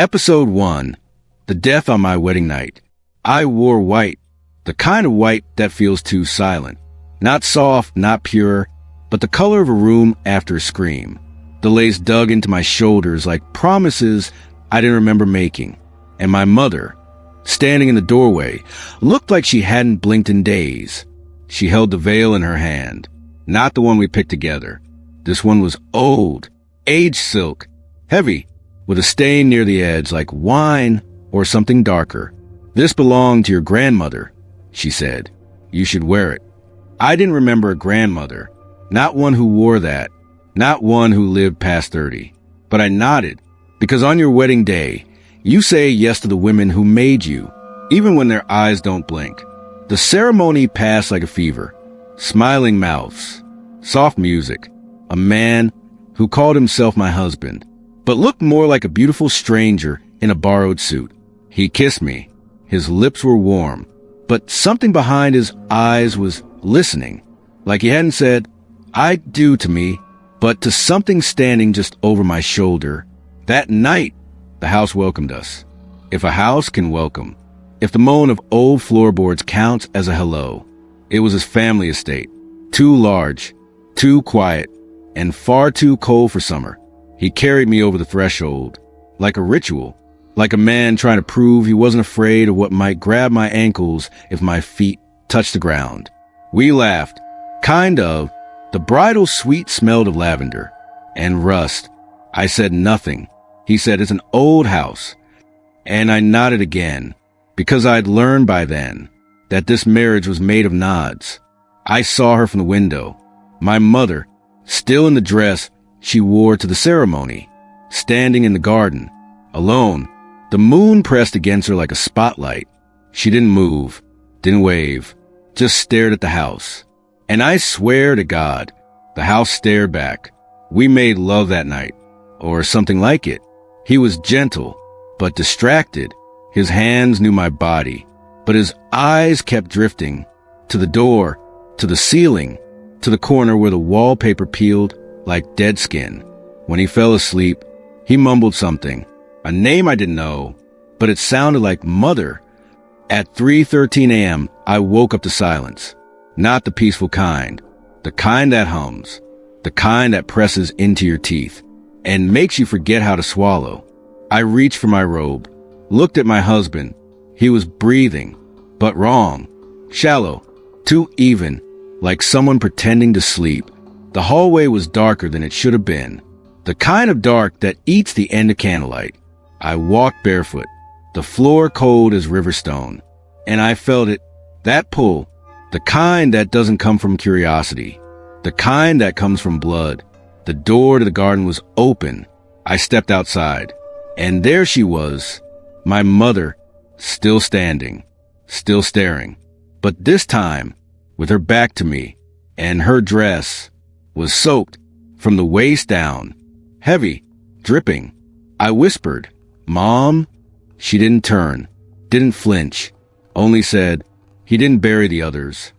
Episode 1. The Death on My Wedding Night. I wore white, the kind of white that feels too silent. Not soft, not pure, but the color of a room after a scream. The lace dug into my shoulders like promises I didn't remember making. And my mother, standing in the doorway, looked like she hadn't blinked in days. She held the veil in her hand, not the one we picked together. This one was old, aged silk, heavy, with a stain near the edge like wine or something darker. This belonged to your grandmother, she said. You should wear it. I didn't remember a grandmother, not one who wore that, not one who lived past 30. But I nodded, because on your wedding day, you say yes to the women who made you, even when their eyes don't blink. The ceremony passed like a fever. Smiling mouths, soft music, a man who called himself my husband, but looked more like a beautiful stranger in a borrowed suit. He kissed me. His lips were warm, but something behind his eyes was listening, like he hadn't said, "I do" to me, but to something standing just over my shoulder. That night, the house welcomed us. If a house can welcome, if the moan of old floorboards counts as a hello, it was his family estate, too large, too quiet, and far too cold for summer. He carried me over the threshold, like a ritual, like a man trying to prove he wasn't afraid of what might grab my ankles if my feet touched the ground. We laughed, kind of. The bridal suite smelled of lavender and rust. I said nothing. He said, "It's an old house." And I nodded again, because I'd learned by then that this marriage was made of nods. I saw her from the window. My mother, still in the dress she wore to the ceremony, standing in the garden, alone. The moon pressed against her like a spotlight. She didn't move, didn't wave, just stared at the house. And I swear to God, the house stared back. We made love that night, or something like it. He was gentle, but distracted. His hands knew my body, but his eyes kept drifting to the door, to the ceiling, to the corner where the wallpaper peeled like dead skin. When he fell asleep, he mumbled something, a name I didn't know, but it sounded like mother. At 3:13 a.m., I woke up to silence. Not the peaceful kind, the kind that hums, the kind that presses into your teeth and makes you forget how to swallow. I reached for my robe, looked at my husband. He was breathing, but wrong, shallow, too even, like someone pretending to sleep. The hallway was darker than it should have been, the kind of dark that eats the end of candlelight. I walked barefoot, the floor cold as river stone, and I felt it, that pull, the kind that doesn't come from curiosity, the kind that comes from blood. The door to the garden was open. I stepped outside, and there she was, my mother, still standing, still staring, but this time with her back to me, and her dress was soaked from the waist down, heavy, dripping. I whispered, "Mom?" She didn't turn, didn't flinch, only said, "He didn't bury the others."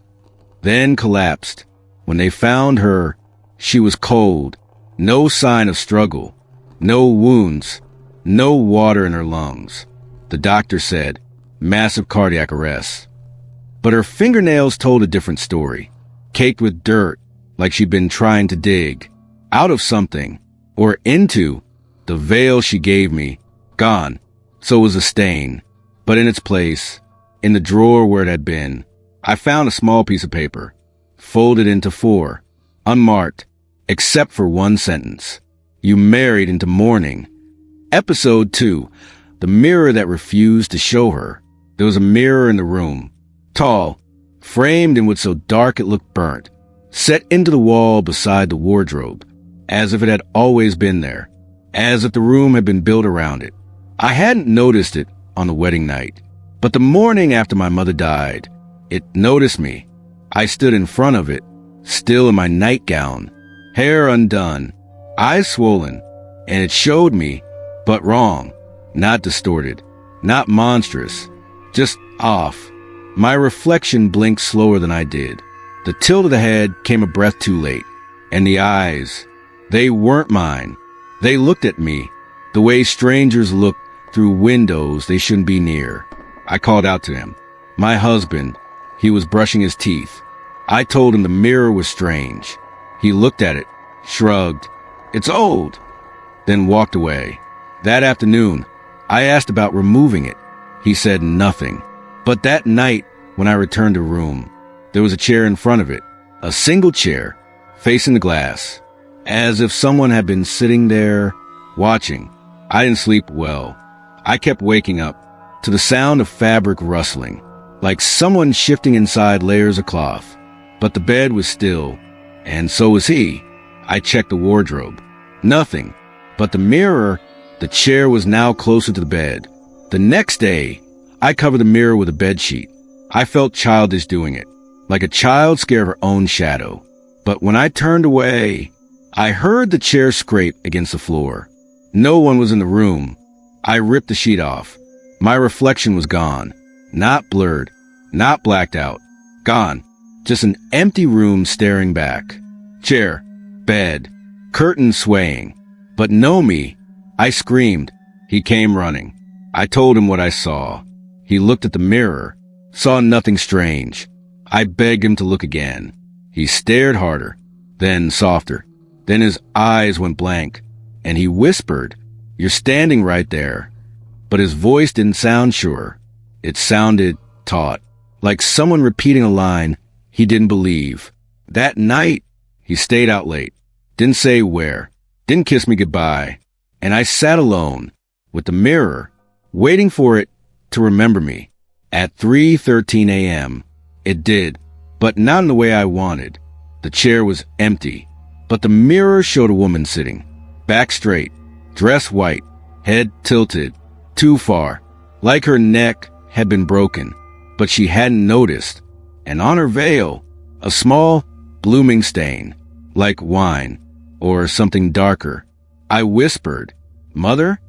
Then collapsed. When they found her, she was cold, no sign of struggle, no wounds, no water in her lungs. The doctor said, massive cardiac arrest. But her fingernails told a different story, caked with dirt, like she'd been trying to dig out of something, or into. The veil she gave me, gone. So was a stain. But in its place, in the drawer where it had been, I found a small piece of paper, folded into 4, unmarked, except for one sentence. You married into mourning. Episode 2. The mirror that refused to show her. There was a mirror in the room, tall, framed in wood so dark it looked burnt, set into the wall beside the wardrobe, as if it had always been there, as if the room had been built around it. I hadn't noticed it on the wedding night, but the morning after my mother died, it noticed me. I stood in front of it, still in my nightgown, hair undone, eyes swollen, and it showed me, but wrong, not distorted, not monstrous, just off. My reflection blinked slower than I did. The tilt of the head came a breath too late, and the eyes, they weren't mine. They looked at me, the way strangers look through windows they shouldn't be near. I called out to him. My husband, he was brushing his teeth. I told him the mirror was strange. He looked at it, shrugged. It's old. Then walked away. That afternoon, I asked about removing it. He said nothing. But that night, when I returned to the room, there was a chair in front of it, a single chair, facing the glass, as if someone had been sitting there, watching. I didn't sleep well. I kept waking up to the sound of fabric rustling, like someone shifting inside layers of cloth. But the bed was still, and so was he. I checked the wardrobe. Nothing. But the mirror, the chair was now closer to the bed. The next day, I covered the mirror with a bedsheet. I felt childish doing it, like a child scared of her own shadow. But when I turned away, I heard the chair scrape against the floor. No one was in the room. I ripped the sheet off. My reflection was gone. Not blurred, not blacked out. Gone. Just an empty room staring back. Chair, bed, curtains swaying. But no me. I screamed. He came running. I told him what I saw. He looked at the mirror, saw nothing strange. I begged him to look again. He stared harder, then softer. Then his eyes went blank, and he whispered, "You're standing right there." But his voice didn't sound sure. It sounded taut, like someone repeating a line he didn't believe. That night, he stayed out late, didn't say where, didn't kiss me goodbye, and I sat alone, with the mirror, waiting for it to remember me. At 3:13 a.m., it did, but not in the way I wanted. The chair was empty, but the mirror showed a woman sitting, back straight, dress white, head tilted, too far, like her neck had been broken, but she hadn't noticed. And on her veil, a small, blooming stain, like wine, or something darker. I whispered, "Mother?"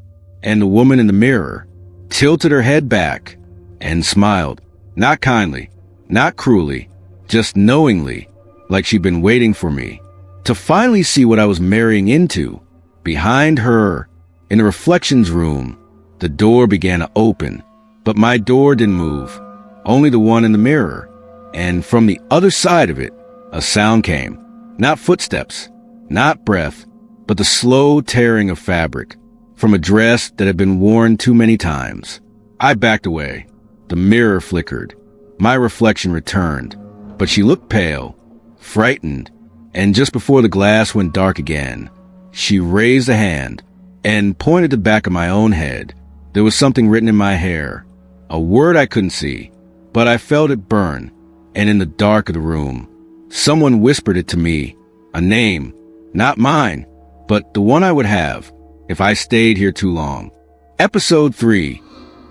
And the woman in the mirror tilted her head back and smiled, not kindly, not cruelly, just knowingly, like she'd been waiting for me to finally see what I was marrying into. Behind her, in the reflections room, the door began to open, but my door didn't move, only the one in the mirror. And from the other side of it, a sound came, not footsteps, not breath, but the slow tearing of fabric from a dress that had been worn too many times. I backed away. The mirror flickered. My reflection returned, but she looked pale, frightened, and just before the glass went dark again, she raised a hand and pointed the back of my own head. There was something written in my hair, a word I couldn't see, but I felt it burn, and in the dark of the room, someone whispered it to me, a name, not mine, but the one I would have if I stayed here too long. Episode 3,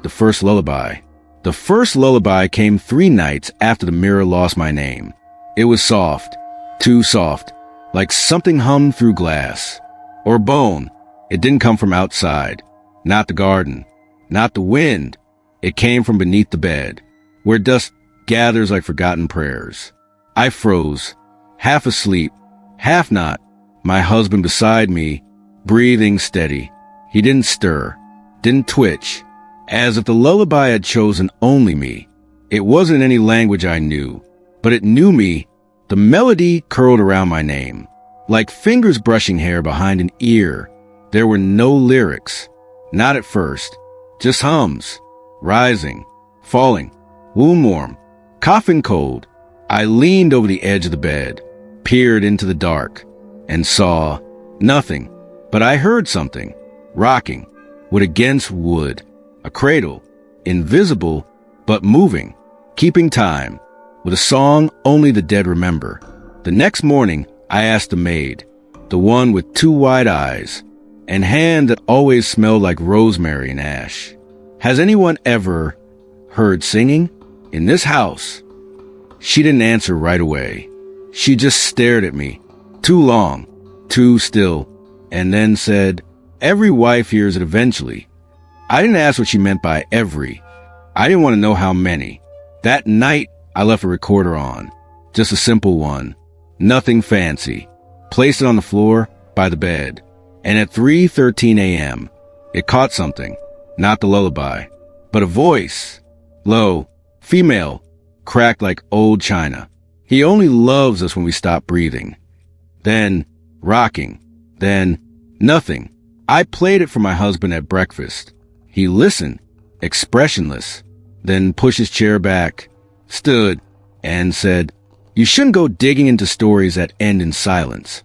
The First Lullaby. The first lullaby came 3 nights after the mirror lost my name. It was soft, too soft, like something hummed through glass. Or bone. It didn't come from outside. Not the garden. Not the wind. It came from beneath the bed, where dust gathers like forgotten prayers. I froze, half asleep, half not, my husband beside me, breathing steady. He didn't stir, didn't twitch, as if the lullaby had chosen only me. It wasn't any language I knew, but it knew me. The melody curled around my name, like fingers brushing hair behind an ear. There were no lyrics, not at first, just hums, rising, falling, womb warm, coughing cold. I leaned over the edge of the bed, peered into the dark, and saw nothing, but I heard something, rocking, wood against wood, a cradle, invisible, but moving, keeping time, with a song only the dead remember. The next morning, I asked the maid, the one with 2 wide eyes, and hand that always smelled like rosemary and ash, "Has anyone ever heard singing in this house?" She didn't answer right away. She just stared at me, too long, too still, and then said, "Every wife hears it eventually." I didn't ask what she meant by every. I didn't want to know how many. That night, I left a recorder on, just a simple one, nothing fancy, placed it on the floor by the bed, and at 3:13 a.m., it caught something, not the lullaby, but a voice, low, female, cracked like old china. He only loves us when we stop breathing. Then, rocking. Then, nothing. I played it for my husband at breakfast. He listened, expressionless, then pushed his chair back, stood, and said, "You shouldn't go digging into stories that end in silence."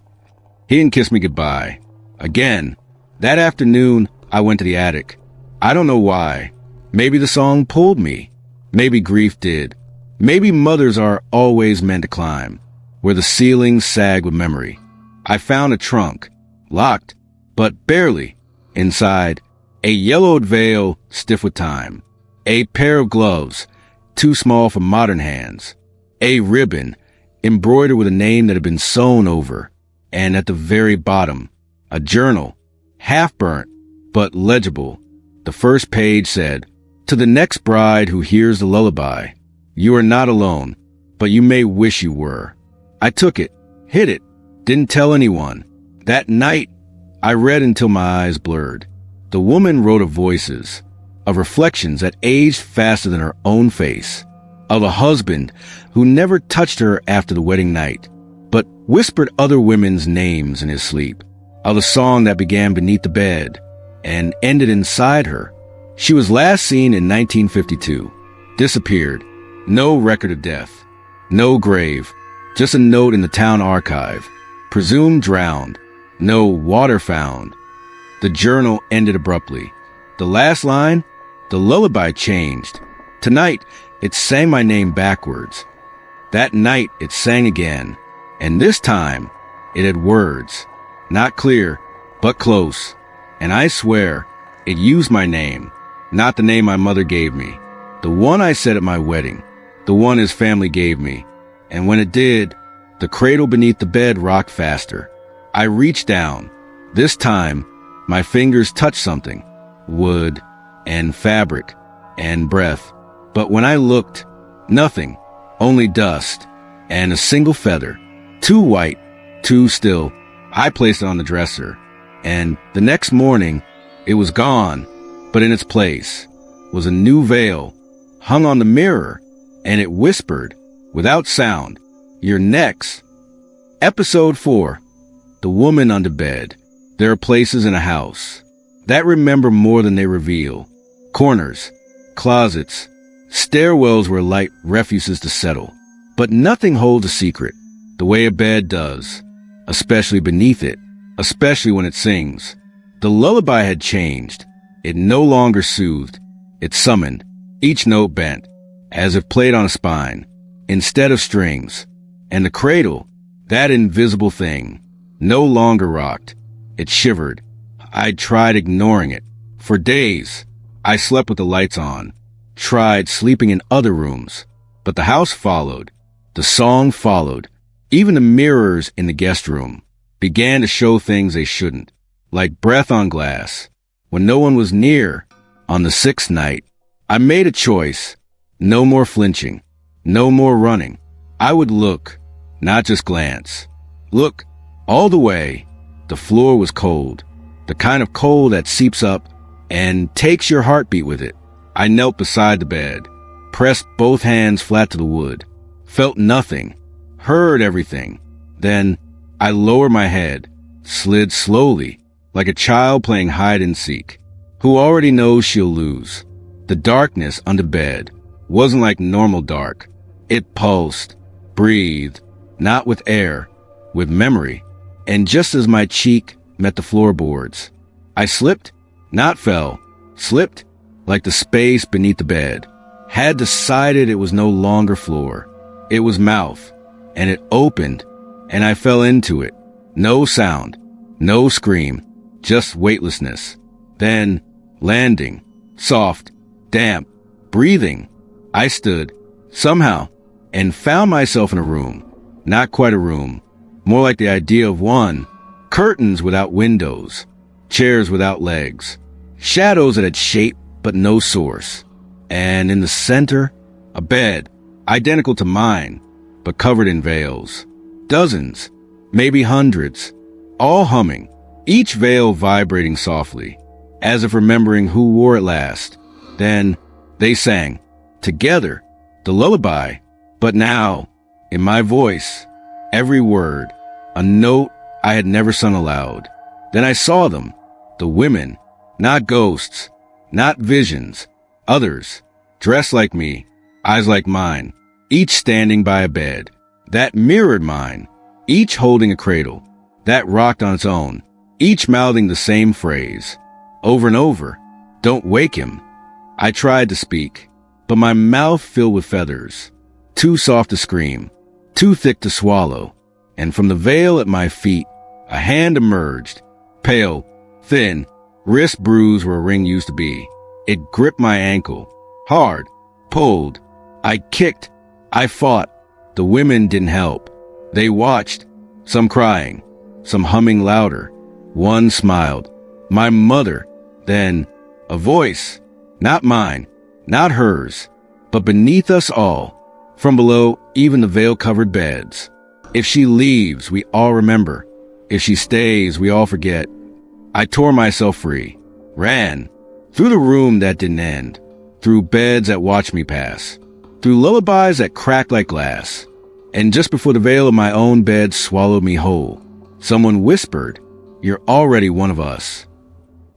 He didn't kiss me goodbye. Again, that afternoon, I went to the attic. I don't know why. Maybe the song pulled me. Maybe grief did. Maybe mothers are always meant to climb, where the ceilings sag with memory. I found a trunk, locked, but barely. Inside, a yellowed veil, stiff with time. A pair of gloves, too small for modern hands. A ribbon, embroidered with a name that had been sewn over. And at the very bottom, a journal, half-burnt, but legible. The first page said, "To the next bride who hears the lullaby, you are not alone, but you may wish you were." I took it, hid it, didn't tell anyone. That night, I read until my eyes blurred. The woman wrote of voices, of reflections that aged faster than her own face, of a husband who never touched her after the wedding night, but whispered other women's names in his sleep, of a song that began beneath the bed and ended inside her. She was last seen in 1952, disappeared, no record of death, no grave, just a note in the town archive, presumed drowned, no water found. The journal ended abruptly. The last line, the lullaby changed. Tonight, it sang my name backwards. That night, it sang again. And this time, it had words. Not clear, but close. And I swear, it used my name, not the name my mother gave me. The one I said at my wedding. The one his family gave me. And when it did, the cradle beneath the bed rocked faster. I reached down. This time, my fingers touched something. Wood, and fabric, and breath. But when I looked, nothing, only dust, and a single feather. Too white, too still. I placed it on the dresser, and the next morning, it was gone, but in its place was a new veil, hung on the mirror, and it whispered, without sound, "You're next." Episode 4. The Woman Under Bed. There are places in a house that remember more than they reveal. Corners, closets, stairwells where light refuses to settle. But nothing holds a secret, the way a bed does, especially beneath it, especially when it sings. The lullaby had changed. It no longer soothed. It summoned, each note bent, as if played on a spine, instead of strings. And the cradle, that invisible thing, no longer rocked. It shivered. I tried ignoring it. For days, I slept with the lights on, tried sleeping in other rooms. But the house followed. The song followed. Even the mirrors in the guest room began to show things they shouldn't, like breath on glass. When no one was near, on the 6th night, I made a choice. No more flinching. No more running. I would look, not just glance. Look, all the way. The floor was cold, the kind of cold that seeps up and takes your heartbeat with it. I knelt beside the bed, pressed both hands flat to the wood, felt nothing, heard everything. Then I lowered my head, slid slowly, like a child playing hide and seek, who already knows she'll lose. The darkness under bed wasn't like normal dark. It pulsed, breathed, not with air, with memory. And just as my cheek met the floorboards, I slipped, not fell, slipped like the space beneath the bed, had decided it was no longer floor. It was mouth, and it opened, and I fell into it. No sound, no scream, just weightlessness. Then, landing, soft, damp, breathing. I stood, somehow, and found myself in a room. Not quite a room. More like the idea of one. Curtains without windows. Chairs without legs. Shadows that had shape but no source. And in the center, a bed, identical to mine, but covered in veils. Dozens, maybe hundreds, all humming, each veil vibrating softly. as if remembering who wore it last. Then they sang, together, the lullaby, but now, in my voice, every word, a note I had never sung aloud. Then I saw them, the women, not ghosts, not visions, others, dressed like me, eyes like mine, each standing by a bed that mirrored mine, each holding a cradle that rocked on its own, each mouthing the same phrase, over and over, "Don't wake him." I tried to speak, but my mouth filled with feathers, too soft to scream, too thick to swallow, and from the veil at my feet, a hand emerged, pale, thin, wrist bruised where a ring used to be. It gripped my ankle, hard, pulled. I kicked, I fought. The women didn't help. They watched, some crying, some humming louder. One smiled, my mother. Then, a voice, not mine, not hers, but beneath us all, from below even the veil-covered beds. If she leaves, we all remember. If she stays, we all forget. I tore myself free, ran, through the room that didn't end, through beds that watched me pass, through lullabies that cracked like glass. And just before the veil of my own bed swallowed me whole, someone whispered, "You're already one of us."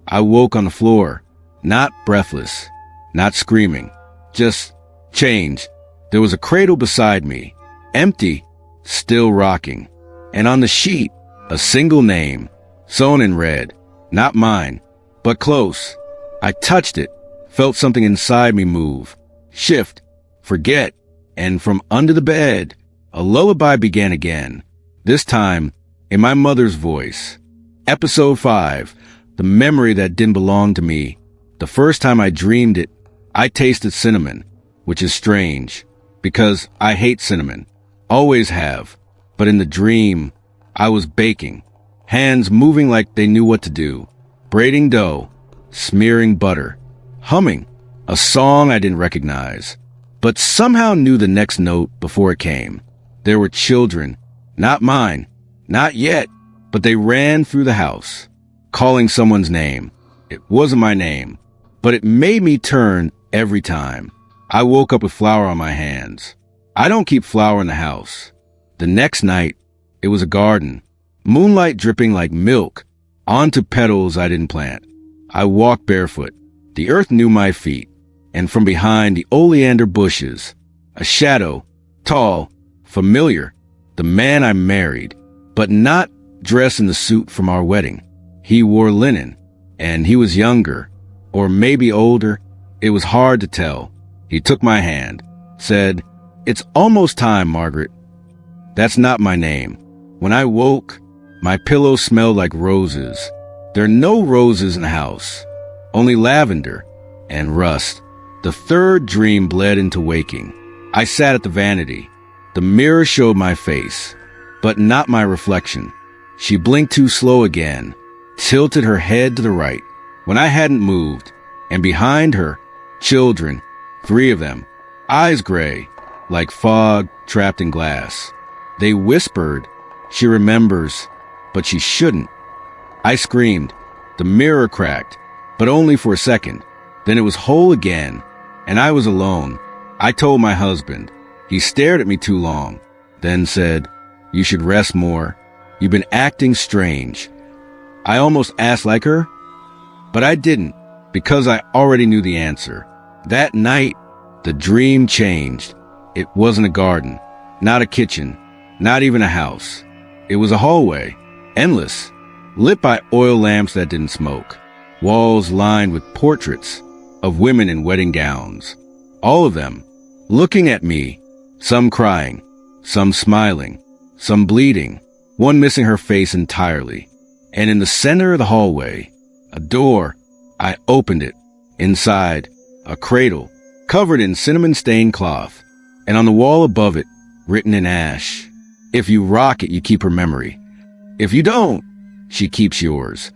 I woke on the floor, not breathless, not screaming, just changed. There was a cradle beside me, empty, still rocking, and on the sheet, a single name, sewn in red, not mine, but close. I touched it, felt something inside me move, shift, forget, and from under the bed, a lullaby began again, this time in my mother's voice. Episode 5, the memory that didn't belong to me. The first time I dreamed it, I tasted cinnamon, which is strange, because I hate cinnamon, always have. But in the dream, I was baking, hands moving like they knew what to do, braiding dough, smearing butter, humming a song I didn't recognize, but somehow knew the next note before it came. There were children, not mine, not yet, but they ran through the house, calling someone's name. It wasn't my name, but it made me turn every time. I woke up with flour on my hands. I don't keep flour in the house. The next night, it was a garden, moonlight dripping like milk onto petals I didn't plant. I walked barefoot. The earth knew my feet, and from behind the oleander bushes, a shadow, tall, familiar, the man I married, but not dressed in the suit from our wedding. He wore linen, and he was younger, or maybe older. It was hard to tell. He took my hand, said, "It's almost time, Margaret." That's not my name. When I woke, my pillow smelled like roses. There are no roses in the house, only lavender and rust. The third dream bled into waking. I sat at the vanity. The mirror showed my face, but not my reflection. She blinked too slow again, tilted her head to the right when I hadn't moved, and behind her, children, 3 of them, eyes gray, like fog trapped in glass. They whispered, "She remembers, but she shouldn't." I screamed. The mirror cracked, but only for a second. Then it was whole again, and I was alone. I told my husband. He stared at me too long, then said, "You should rest more. You've been acting strange." I almost asked like her, but I didn't, because I already knew the answer. That night, the dream changed. It wasn't a garden, not a kitchen, not even a house. It was a hallway, endless, lit by oil lamps that didn't smoke, walls lined with portraits of women in wedding gowns, all of them looking at me, some crying, some smiling, some bleeding, one missing her face entirely. And in the center of the hallway, a door. I opened it. Inside, a cradle covered in cinnamon-stained cloth, and on the wall above it, written in ash, "If you rock it, you keep her memory. If you don't, she keeps yours."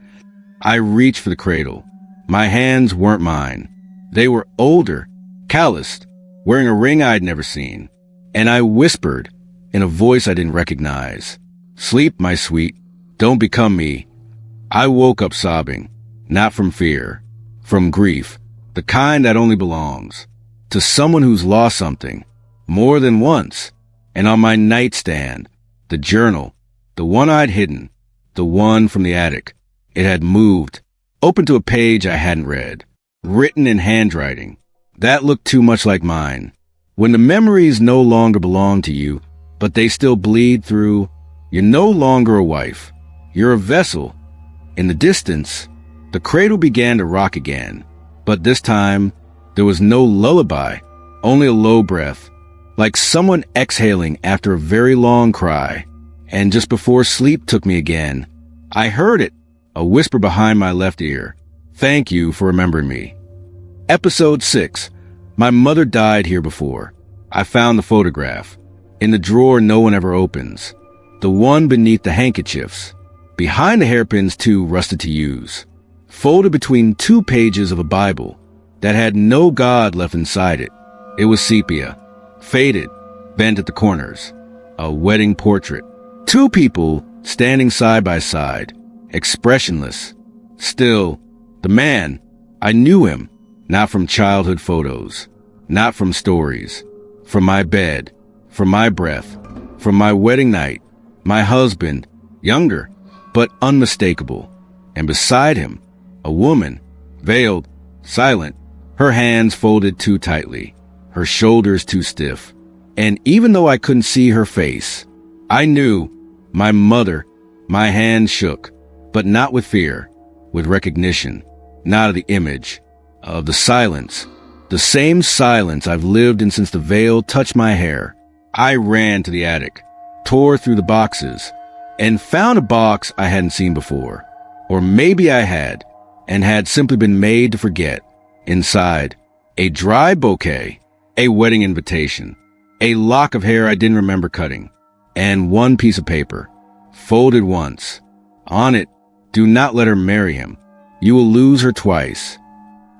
I reached for the cradle. My hands weren't mine. They were older, calloused, wearing a ring I'd never seen. And I whispered, in a voice I didn't recognize, "Sleep, my sweet. Don't become me." I woke up sobbing. not from fear, from grief, the kind that only belongs to someone who's lost something more than once. And on my nightstand, the journal, the one I'd hidden, the one from the attic, it had moved, open to a page I hadn't read, written in handwriting that looked too much like mine. When the memories no longer belong to you, but they still bleed through, you're no longer a wife. You're a vessel. In the distance, the cradle began to rock again, but this time, there was no lullaby, only a low breath, like someone exhaling after a very long cry. And just before sleep took me again, I heard it, a whisper behind my left ear. Thank you for remembering me. Episode 6. My mother died here before. I found the photograph. In the drawer no one ever opens. The one beneath the handkerchiefs. Behind the hairpins too rusted to use. Folded between 2 pages of a Bible that had no God left inside it. It was sepia. Faded. Bent at the corners. A wedding portrait. 2 people standing side by side. Expressionless. Still, the man, I knew him. Not from childhood photos. Not from stories. From my bed. From my breath. From my wedding night. My husband. Younger, but unmistakable. And beside him, a woman. Veiled. Silent. Her hands folded too tightly. Her shoulders too stiff. And even though I couldn't see her face, I knew. My mother. My hand shook. But not with fear. With recognition. Not of the image. Of the silence. The same silence I've lived in since the veil touched my hair. I ran to the attic, tore through the boxes, and found a box I hadn't seen before. Or maybe I had, and had simply been made to forget. Inside, a dry bouquet, a wedding invitation, a lock of hair I didn't remember cutting, and 1 piece of paper, folded once. On it, do not let her marry him. You will lose her twice.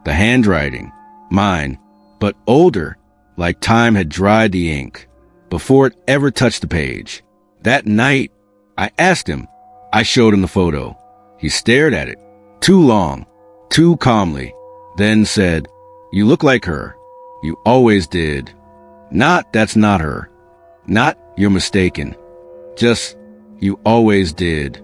The handwriting, mine, but older, like time had dried the ink, before it ever touched the page. That night, I asked him. I showed him the photo. He stared at it, too long, too calmly, then said, "You look like her. You always did. Not, that's not her. Not, you're mistaken. Just, you always did."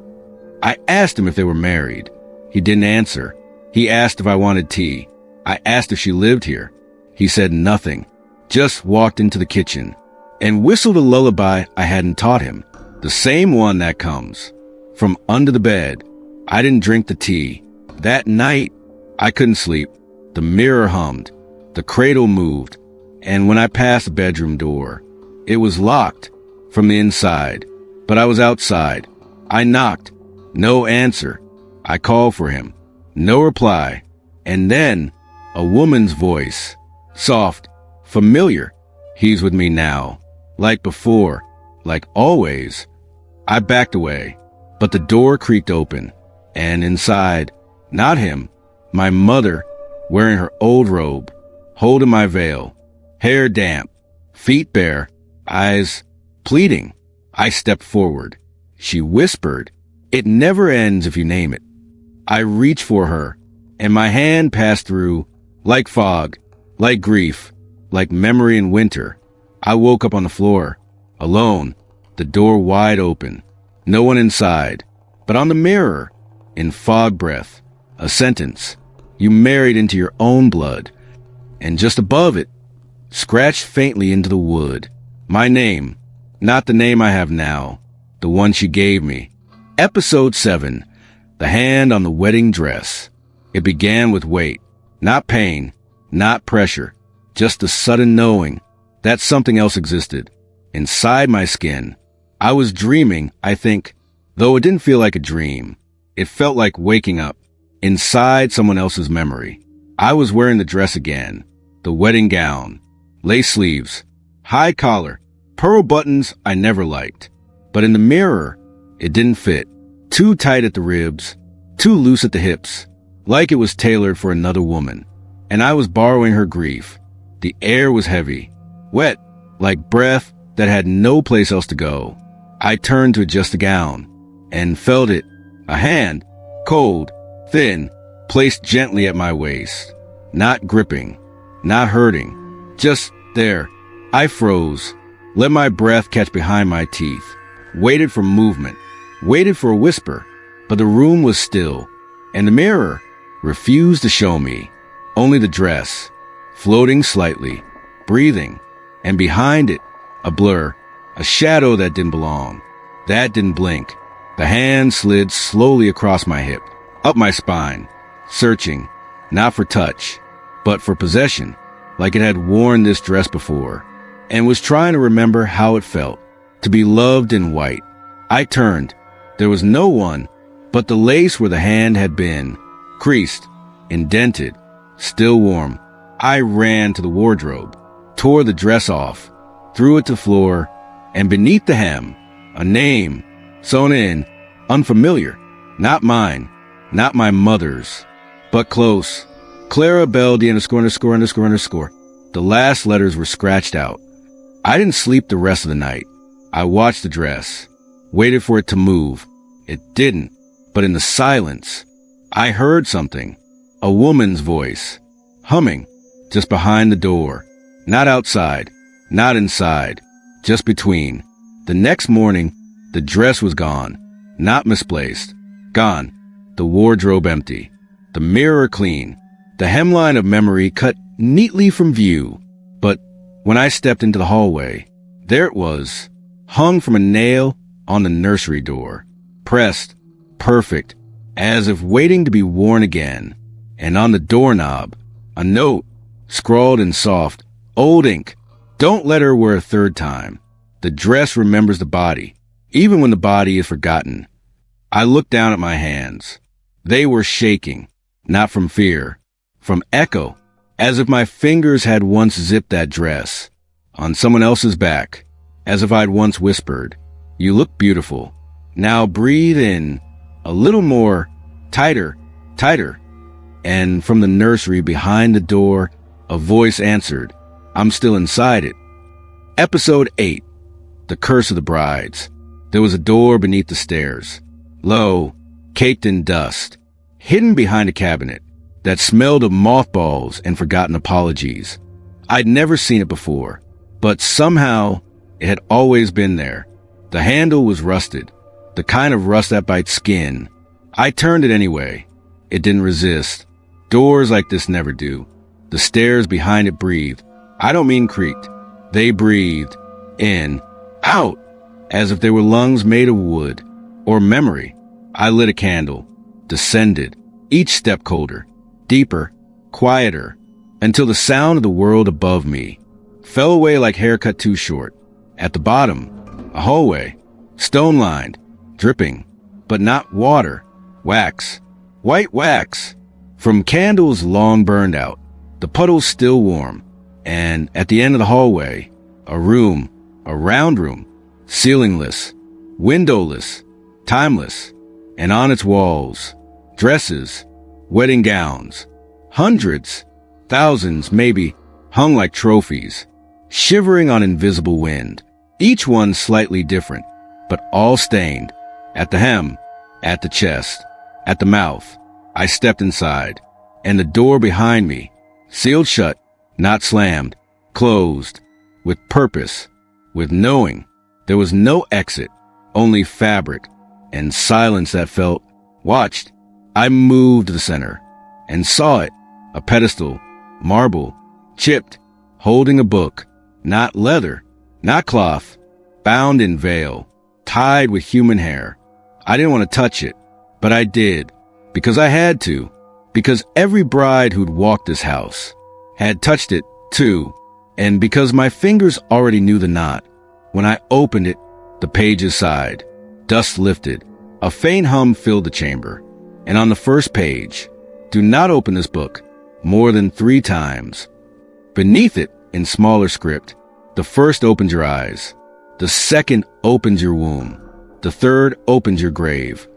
I asked him if they were married. He didn't answer. He asked if I wanted tea. I asked if she lived here. He said nothing, just walked into the kitchen and whistled a lullaby I hadn't taught him, the same one that comes from under the bed. I didn't drink the tea. That night, I couldn't sleep. The mirror hummed, the cradle moved, and when I passed the bedroom door, it was locked from the inside, but I was outside. I knocked. No answer. I called for him. No reply. And then, a woman's voice. Soft. Familiar. He's with me now. Like before. Like always. I backed away, but the door creaked open. And inside, not him, my mother, wearing her old robe, holding my veil, hair damp, feet bare, eyes pleading. I stepped forward. She whispered, "It never ends if you name it." I reached for her, and my hand passed through, like fog, like grief, like memory in winter. I woke up on the floor, alone, the door wide open, no one inside, but on the mirror, in fog breath, a sentence, "You married into your own blood," and just above it, scratched faintly into the wood, my name, not the name I have now, the one she gave me. Episode 7. The hand on the wedding dress. It began with weight, not pain, not pressure, just a sudden knowing that something else existed inside my skin. I was dreaming, I think, though it didn't feel like a dream. It felt like waking up inside someone else's memory. I was wearing the dress again, the wedding gown, lace sleeves, high collar, pearl buttons I never liked. But in the mirror, it didn't fit. Too tight at the ribs, too loose at the hips, like it was tailored for another woman. And I was borrowing her grief. The air was heavy, wet, like breath that had no place else to go. I turned to adjust the gown and felt it, a hand, cold, thin, placed gently at my waist, not gripping, not hurting, just there. I froze, let my breath catch behind my teeth, waited for movement, waited for a whisper, but the room was still, and the mirror refused to show me, only the dress, floating slightly, breathing, and behind it, a blur, a shadow that didn't belong, that didn't blink. The hand slid slowly across my hip, up my spine, searching, not for touch, but for possession, like it had worn this dress before, and was trying to remember how it felt to be loved in white. I turned. There was no one, but the lace where the hand had been, creased, indented, still warm. I ran to the wardrobe, tore the dress off, threw it to the floor, and beneath the hem, a name, sewn in, unfamiliar, not mine, not my mother's, but close. Clara Bell ______. The last letters were scratched out. I didn't sleep the rest of the night. I watched the dress, waited for it to move. It didn't, but in the silence, I heard something, a woman's voice, humming, just behind the door, not outside, not inside, just between. The next morning, the dress was gone, not misplaced, gone, the wardrobe empty, the mirror clean, the hemline of memory cut neatly from view. But when I stepped into the hallway, there it was, hung from a nail on the nursery door, pressed, perfect, as if waiting to be worn again. And on the doorknob, a note, scrawled in soft, old ink. Don't let her wear a third time. The dress remembers the body, even when the body is forgotten. I looked down at my hands. They were shaking, not from fear, from echo, as if my fingers had once zipped that dress on someone else's back, as if I'd once whispered, "You look beautiful. Now breathe in, a little more, tighter, tighter." And from the nursery behind the door, a voice answered, "I'm still inside it." Episode 8. The Curse of the Brides. There was a door beneath the stairs, low, caked in dust, hidden behind a cabinet that smelled of mothballs and forgotten apologies. I'd never seen it before, but somehow it had always been there. The handle was rusted, the kind of rust that bites skin. I turned it anyway. It didn't resist. Doors like this never do. The stairs behind it breathed. I don't mean creaked. They breathed. In. Out. As if they were lungs made of wood. Or memory. I lit a candle. Descended. Each step colder. Deeper. Quieter. Until the sound of the world above me fell away like hair cut too short. At the bottom, a hallway. Stone-lined. Dripping. But not water. Wax. White wax. From candles long burned out. The puddles still warm. And at the end of the hallway, a room, a round room, ceilingless, windowless, timeless, and on its walls, dresses, wedding gowns, hundreds, thousands maybe, hung like trophies, shivering on invisible wind, each one slightly different, but all stained, at the hem, at the chest, at the mouth. I stepped inside, and the door behind me, sealed shut, not slammed, closed, with purpose, with knowing. There was no exit, only fabric, and silence that felt watched. I moved to the center, and saw it, a pedestal, marble, chipped, holding a book, not leather, not cloth, bound in veil, tied with human hair. I didn't want to touch it, but I did, because I had to, because every bride who'd walked this house had touched it too, and because my fingers already knew the knot. When I opened it, the pages sighed, dust lifted, a faint hum filled the chamber, and on the first page, "Do not open this book more than 3 times. Beneath it, in smaller script, the first opens your eyes, the second opens your womb, the third opens your grave.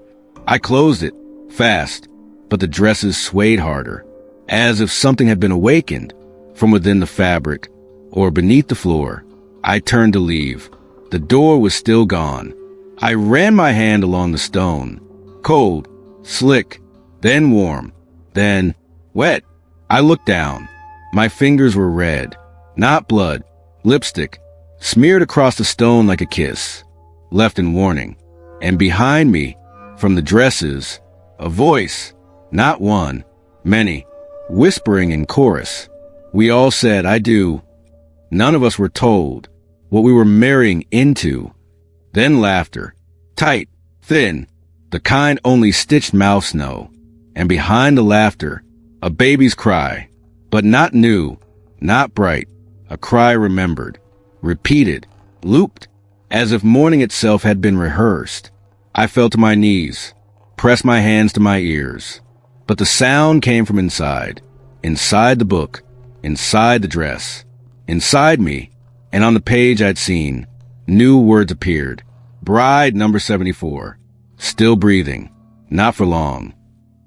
I closed it, fast, but the dresses swayed harder, as if something had been awakened from within the fabric or beneath the floor. I turned to leave. The door was still gone. I ran my hand along the stone, cold, slick, then warm, Then, wet. I looked down. My fingers were red. Not blood. Lipstick. Smeared across the stone like a kiss. Left in warning. And behind me, from the dresses, a voice. Not one. Many. Whispering in chorus. We all said, I do. None of us were told what we were marrying into. Then laughter. Tight. Thin. The kind only stitched mouths know. And behind the laughter, a baby's cry. But not new. Not bright. A cry remembered. Repeated. Looped. As if morning itself had been rehearsed. I fell to my knees. Pressed my hands to my ears. But the sound came from inside. Inside the book. Inside the dress. Inside me. And on the page I'd seen, new words appeared. Bride number 74. Still breathing. Not for long.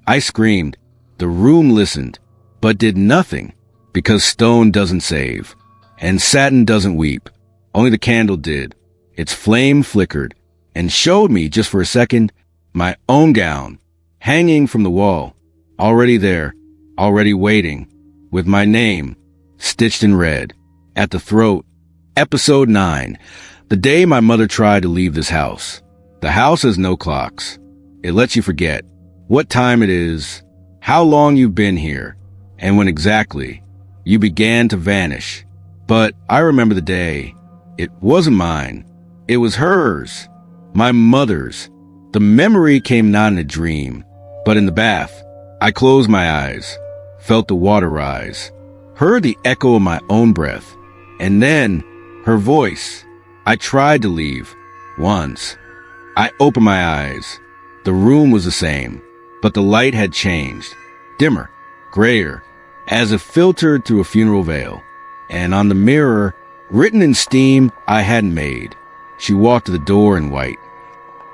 I screamed. The room listened, but did nothing, because stone doesn't save, and satin doesn't weep. Only the candle did. Its flame flickered, and showed me, just for a second, my own gown, hanging from the wall, already there, already waiting, with my name, stitched in red, at the throat. Episode 9. The day my mother tried to leave this house. The house has no clocks. It lets you forget what time it is, how long you've been here, and when exactly you began to vanish. But I remember the day. It wasn't mine. It was hers. My mother's. The memory came not in a dream, but in the bath. I closed my eyes, felt the water rise, heard the echo of my own breath, and then her voice. I tried to leave. Once. I opened my eyes. The room was the same, but the light had changed. Dimmer, grayer, as if filtered through a funeral veil. And on the mirror, written in steam I hadn't made, she walked to the door in white.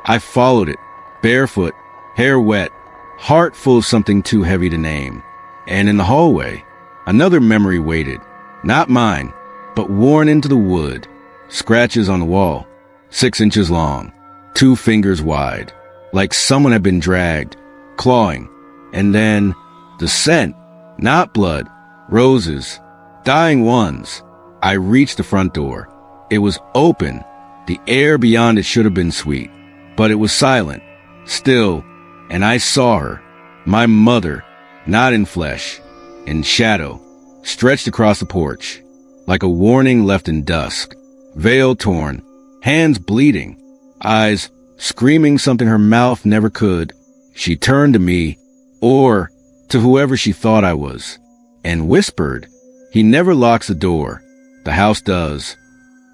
I followed it, barefoot, hair wet, heart full of something too heavy to name. And in the hallway, another memory waited. Not mine, but worn into the wood. Scratches on the wall, 6 inches long, 2 fingers wide, like someone had been dragged, clawing. And then the scent, not blood, roses, dying ones. I reached the front door. It was open. The air beyond it should have been sweet, but it was silent, still, and I saw her, my mother, not in flesh, in shadow, stretched across the porch, like a warning left in dusk, veil torn, hands bleeding, eyes screaming something her mouth never could. She turned to me, or to whoever she thought I was, and whispered, "He never locks the door. The house does."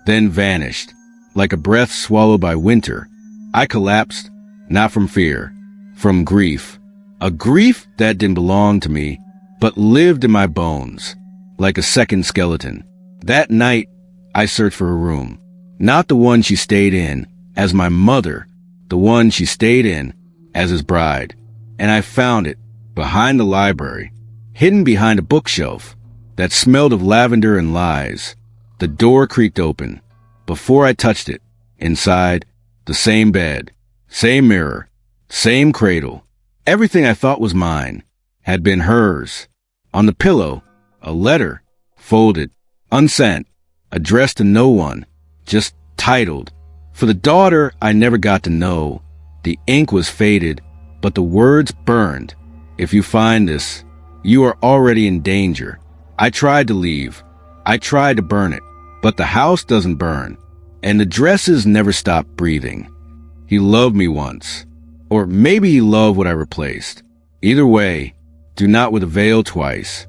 Then vanished, like a breath swallowed by winter. I collapsed, not from fear, from grief. A grief that didn't belong to me, but lived in my bones, like a second skeleton. That night, I searched for a room, not the one she stayed in as my mother, the one she stayed in as his bride. And I found it, behind the library, hidden behind a bookshelf that smelled of lavender and lies. The door creaked open. Before I touched it, inside, the same bed, same mirror, same cradle. Everything I thought was mine had been hers. On the pillow, a letter, folded, unsent, addressed to no one, just titled. For the daughter I never got to know. The ink was faded, but the words burned. If you find this, you are already in danger. I tried to leave. I tried to burn it, but the house doesn't burn, and the dresses never stopped breathing. He loved me once, or maybe he loved what I replaced. Either way, do not with a veil twice.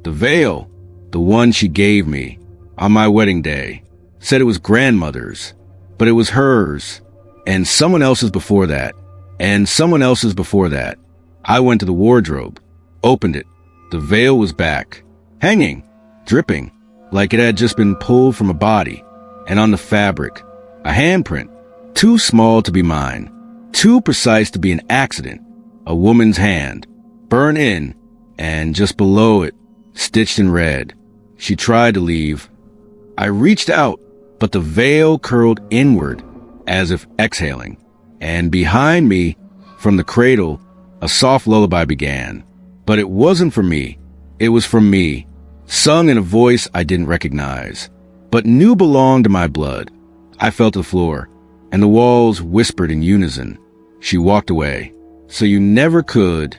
The veil, the one she gave me on my wedding day, said it was grandmother's, but it was hers, and someone else's before that, and someone else's before that. I went to the wardrobe, opened it. The veil was back, hanging, dripping, like it had just been pulled from a body, and on the fabric, a handprint, too small to be mine, too precise to be an accident, a woman's hand, burned in, and just below it, stitched in red. She tried to leave. I reached out, but the veil curled inward, as if exhaling, and behind me, from the cradle, a soft lullaby began. But it wasn't for me. It was from me, sung in a voice I didn't recognize, but knew belonged to my blood. I felt the floor, and the walls whispered in unison. She walked away. So you never could.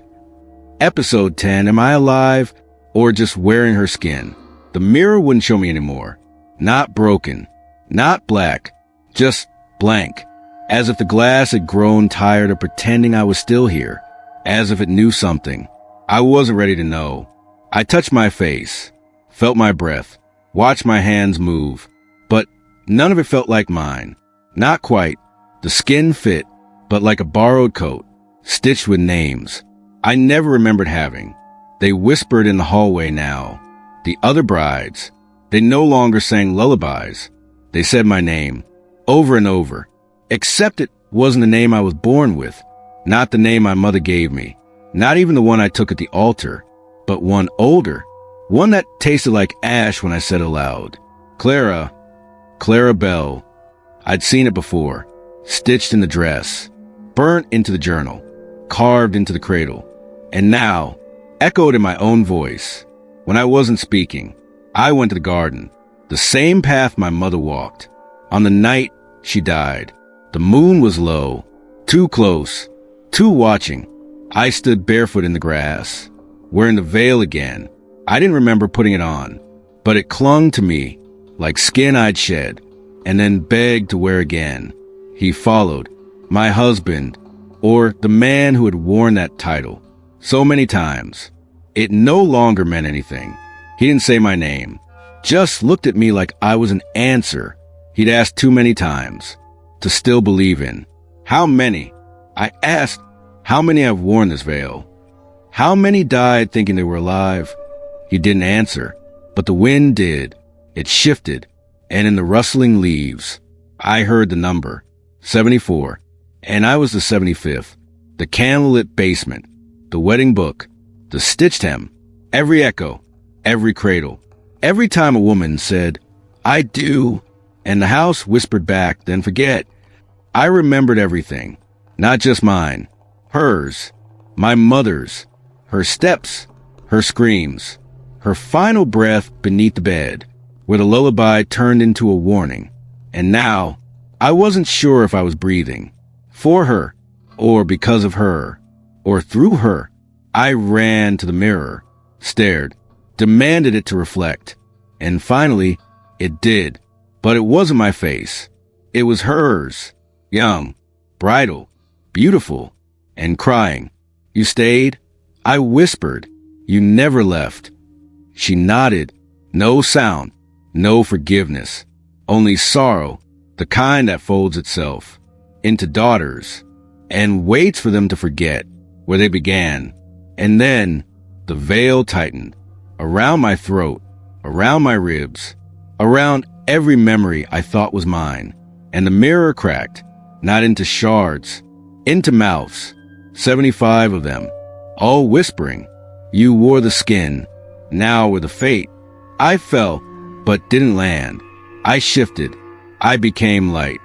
Episode 10, am I alive or just wearing her skin? The mirror wouldn't show me anymore. Not broken, not black, just blank. As if the glass had grown tired of pretending I was still here. As if it knew something. I wasn't ready to know. I touched my face, felt my breath, watched my hands move, but none of it felt like mine. Not quite. The skin fit, but like a borrowed coat, stitched with names I never remembered having. They whispered in the hallway now. The other brides. They no longer sang lullabies. They said my name, over and over, except it wasn't the name I was born with, not the name my mother gave me, not even the one I took at the altar, but one older, one that tasted like ash when I said aloud, Clara, Clara Bell. I'd seen it before, stitched in the dress, burnt into the journal, carved into the cradle, and now, echoed in my own voice. When I wasn't speaking, I went to the garden, the same path my mother walked. On the night she died, the moon was low, too close, too watching. I stood barefoot in the grass, wearing the veil again. I didn't remember putting it on, but it clung to me like skin I'd shed, and then begged to wear again. He followed, my husband, or the man who had worn that title, so many times. It no longer meant anything. He didn't say my name, just looked at me like I was an answer he'd asked too many times to still believe in. How many? I asked, how many have worn this veil? How many died thinking they were alive? He didn't answer, but the wind did. It shifted, and in the rustling leaves, I heard the number, 74, and I was the 75th. The candlelit basement, the wedding book, the stitched hem, every echo, every cradle. Every time a woman said, I do, and the house whispered back, then forget. I remembered everything, not just mine, hers, my mother's, her steps, her screams, her final breath beneath the bed, where the lullaby turned into a warning. And now, I wasn't sure if I was breathing. For her, or because of her, or through her. I ran to the mirror, stared, demanded it to reflect. And finally, it did. But it wasn't my face. It was hers. Young, bridal, beautiful, and crying. You stayed? I whispered. You never left. She nodded. No sound, no forgiveness, only sorrow, the kind that folds itself into daughters and waits for them to forget where they began. And then the veil tightened around my throat, around my ribs, around every memory I thought was mine. And the mirror cracked, not into shards, into mouths, 75 of them, all whispering. You wore the skin, now were the fate. I fell, but didn't land. I shifted. I became light,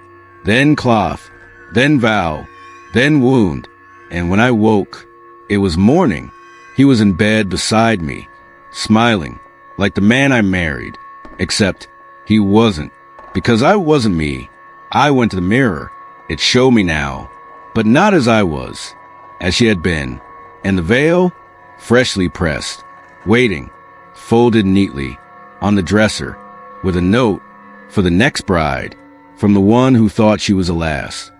then cloth, then vow, then wound. And when I woke, it was morning. He was in bed beside me, smiling, like the man I married, except he wasn't, because I wasn't me. I went to the mirror. It showed me now, but not as I was, as she had been, and the veil, freshly pressed, waiting, folded neatly, on the dresser, with a note for the next bride, from the one who thought she was the last.